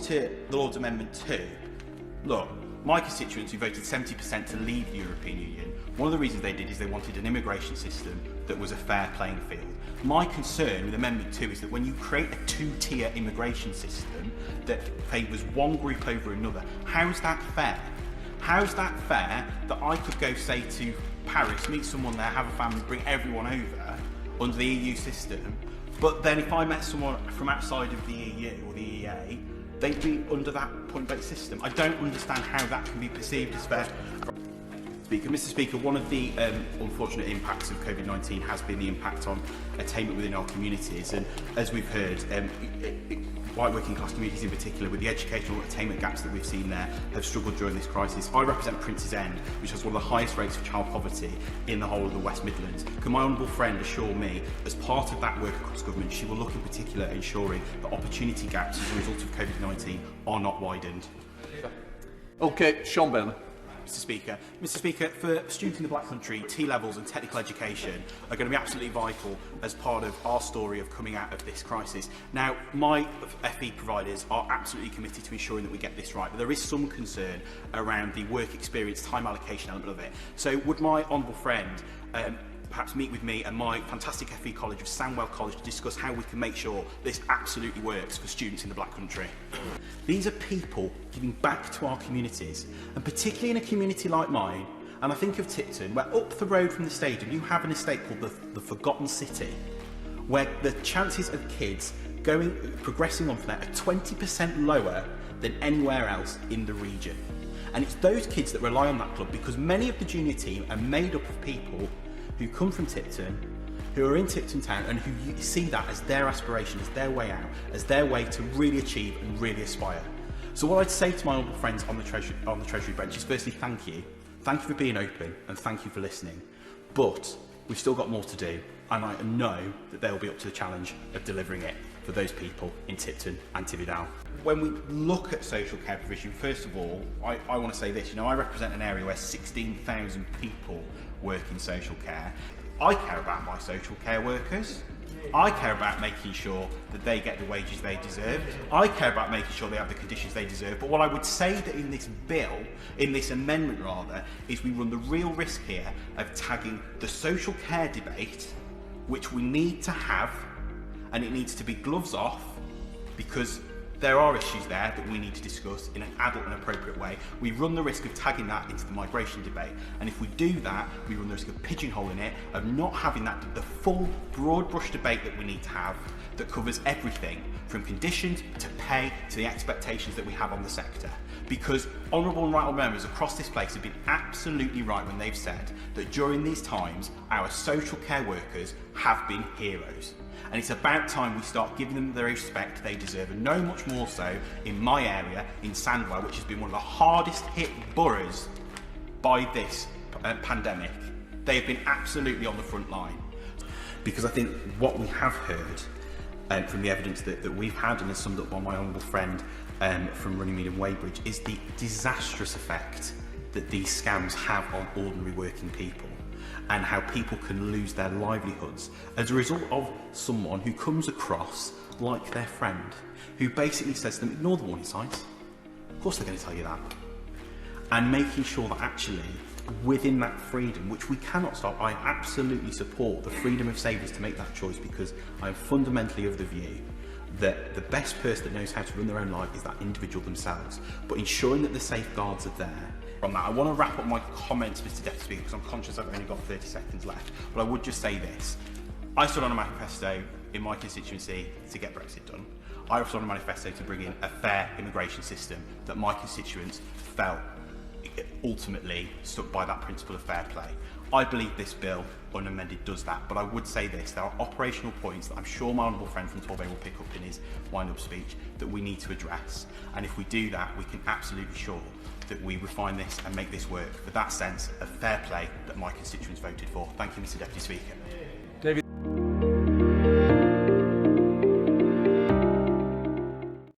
to the Lord's Amendment 2, look, my constituents who voted 70% to leave the European Union, one of the reasons they did is they wanted an immigration system that was a fair playing field. My concern with Amendment 2 is that when you create a two-tier immigration system that favours one group over another, how's that fair? How's that fair that I could go, say, to Paris, meet someone there, have a family, bring everyone over under the EU system, but then if I met someone from outside of the EU or the EA, they'd be under that point-based system? I don't understand how that can be perceived as fair. Mr. Speaker, one of the unfortunate impacts of COVID-19 has been the impact on attainment within our communities, and as we've heard, white working class communities in particular, with the educational attainment gaps that we've seen there, have struggled during this crisis. I represent Prince's End, which has one of the highest rates of child poverty in the whole of the West Midlands. Can my honourable friend assure me, as part of that work across government, she will look in particular at ensuring that opportunity gaps as a result of COVID-19 are not widened? Okay, Sean Bennett. Mr. Speaker, for students in the Black Country, T-levels and technical education are going to be absolutely vital as part of our story of coming out of this crisis. Now, my FE providers are absolutely committed to ensuring that we get this right, but there is some concern around the work experience time allocation element of it. So would my honourable friend perhaps meet with me and my fantastic FE college of Sandwell College to discuss how we can make sure this absolutely works for students in the Black Country? These are people giving back to our communities, and particularly in a community like mine, and I think of Tipton, where up the road from the stadium you have an estate called the Forgotten City, where the chances of kids progressing on from there are 20% lower than anywhere else in the region. And it's those kids that rely on that club, because many of the junior team are made up of people who come from Tipton, who are in Tipton Town, and who see that as their aspiration, as their way out, as their way to really achieve and really aspire. So what I'd say to my honourable friends on the Treasury bench is firstly, thank you. Thank you for being open, and thank you for listening. But we've still got more to do, and I know that they'll be up to the challenge of delivering it for those people in Tipton and Tividale. When we look at social care provision, first of all, I want to say this. I represent an area where 16,000 people work in social care. I care about my social care workers. I care about making sure that they get the wages they deserve. I care about making sure they have the conditions they deserve. But what I would say that in this bill, in this amendment rather, is we run the real risk here of tagging the social care debate, which we need to have, and it needs to be gloves off, because there are issues there that we need to discuss in an adult and appropriate way. We run the risk of tagging that into the migration debate, and if we do that, we run the risk of pigeonholing it, of not having the full broad brush debate that we need to have that covers everything from conditions to pay to the expectations that we have on the sector. Because honourable and right members across this place have been absolutely right when they've said that during these times our social care workers have been heroes. And it's about time we start giving them the respect they deserve, and no much more so in my area, in Sandwell, which has been one of the hardest hit boroughs by this pandemic. They have been absolutely on the front line. Because I think what we have heard from the evidence that we've had, and is summed up by my honourable friend from Runnymede and Weybridge, is the disastrous effect that these scams have on ordinary working people, and how people can lose their livelihoods as a result of someone who comes across like their friend, who basically says to them, ignore the warning signs. Of course they're going to tell you that. And making sure that actually within that freedom, which we cannot stop, I absolutely support the freedom of savers to make that choice, because I am fundamentally of the view that the best person that knows how to run their own life is that individual themselves, but ensuring that the safeguards are there. From that, I want to wrap up my comments, Mr. Deputy Speaker, because I'm conscious I've only got 30 seconds left, but I would just say this. I stood on a manifesto in my constituency to get Brexit done. I stood on a manifesto to bring in a fair immigration system that my constituents felt ultimately stuck by that principle of fair play. I believe this bill, unamended, does that, but I would say this: there are operational points that I'm sure my honourable friend from Torbay will pick up in his wind-up speech that we need to address, and if we do that, we can absolutely be sure that we refine this and make this work for that sense of fair play that my constituents voted for. Thank you, Mr. Deputy Speaker.